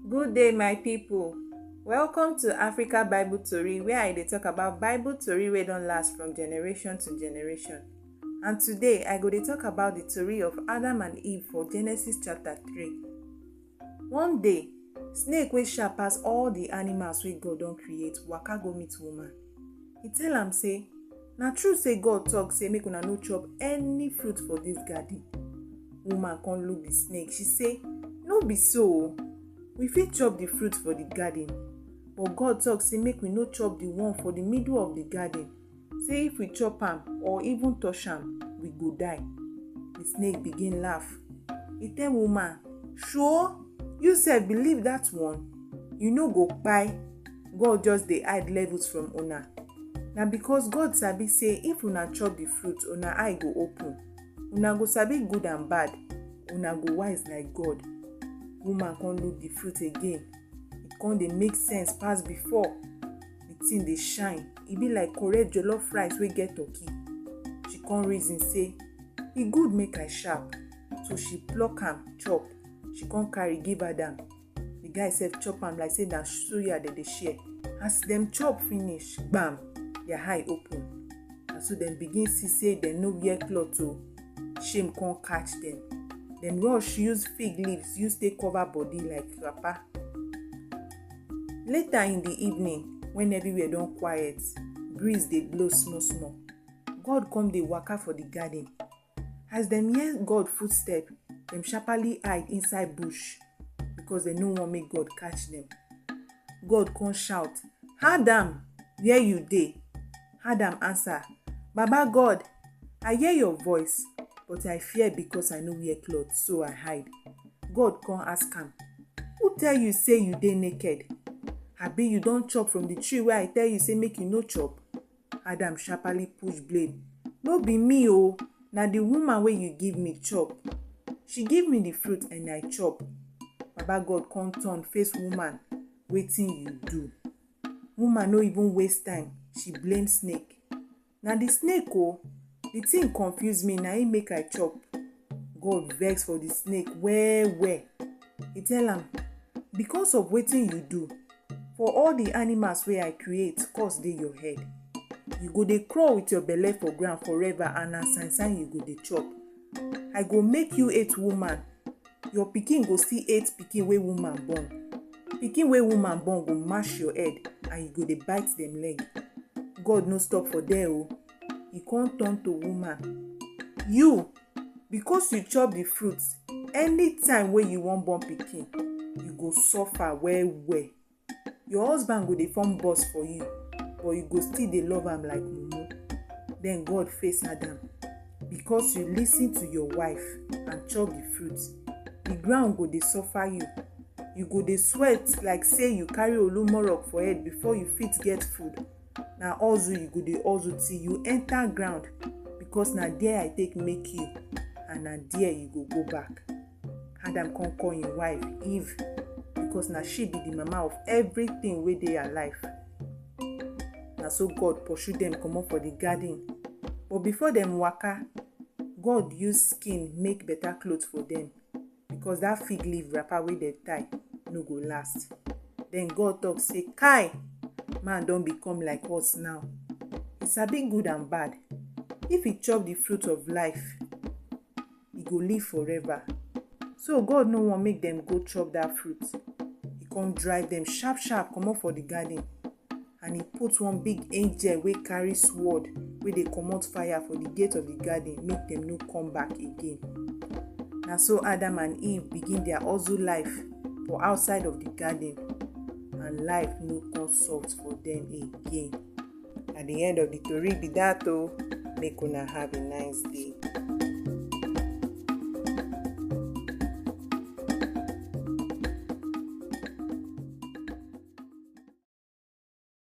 Good day, my people. Welcome to AfrikaBibleTori, where I dey talk about Bible tori wey don last from generation to generation. And today, I go dey talk about the tori of Adam and Eve for Genesis chapter 3. One day, snake wey sharp pass all the animals wey God don create waka go meet woman. He tell am say, na true say God talk say make una no chop any fruit for dis garden. Woman come look the snake. She say, no be so. We fit chop the fruit for the garden, but God talk say make we no chop the one for the middle of the garden. Say if we chop am or even touch am, we go die. The snake begin laugh. He tell woman, sure, you sef believe that one? You no go kpai. God just dey hide levels from una. Na because God sabi say if una chop the fruit, una eye go open. Una go sabi good and bad. Una go wise like God. Woman come look the fruit again. It come dey make sense pass before. The thing dey shine. E be like correct jollof rice wey get turkey. She come reason say, e good make I sharp. So she pluck am chop. She come carry give Adam. The guy sef chop am like say na suya dem dey share. As dem chop finish, gbam, their eye open. And so dem begin see say dem no wear cloth o. Shame come catch dem. Dem rush use fig leaves use take cover body like wrapper. Later in the evening, when everywhere don quiet, breeze dey blow small small. God come dey waka for the garden. As dem hear God footstep, dem sharply hide inside bush because dem no wan make God catch dem. God come shout, Adam, where you dey? Adam answer, Baba God, I hear your voice, but I fear because I no wear cloth, so I hide. God come ask am, who tell you say you dey naked? Abi you don chop from the tree wey I tell you say make you no chop? Adam sharply push blade. No be me o, na the woman wey you give me chop. She give me the fruit and I chop. Baba God come turn face woman. Wetin you do? Woman no even waste time. She blame snake. Na the snake o. The thing confuse me, na im make I chop. God vex for the snake well. He tell am, because of wetin you do, for all the animals wey I create, curse dey your head. You go dey crawl with your belle for ground forever and na sign you go dey chop. I go make you hate woman. Your pikin go still hate pikin wey woman born. Pikin wey woman born go mash your head and you go dey bite dem leg. God no stop for there o. He come turn to woman. You, because you chop the fruit, anytime wey you wan born pikin, you go suffer well. Your husband go dey form boss for you, but you go still dey love am like mumu. Then God face Adam. Because you listen to your wife and chop the fruit, the ground go dey suffer you. You go dey sweat like say you carry olumorok for head before you fit get food. Na hustle you go dey hustle till you enter ground, because na there I take make you and na there you go go back. Adam come call him wife Eve, because na she be the mama of everything wey dey alive. Na so God pursue dem comot for the garden. But before dem waka, God use skin make better cloth for dem, because that fig leaf wrapper wey dem tie no go last. Then God talk say, kai, man don become like us now. He sabi good and bad. If he chop the fruit of life, he go live forever. So God no wan make dem go chop that fruit. He come drive dem sharp comot for the garden. And he put one big angel wey carry sword wey dey comot fire for the gate of the garden, make dem no come back again. Na so Adam and Eve begin their hustle life for outside of the garden, and life no come soft for them again. At the end of the tori be that o. Make una have a nice day.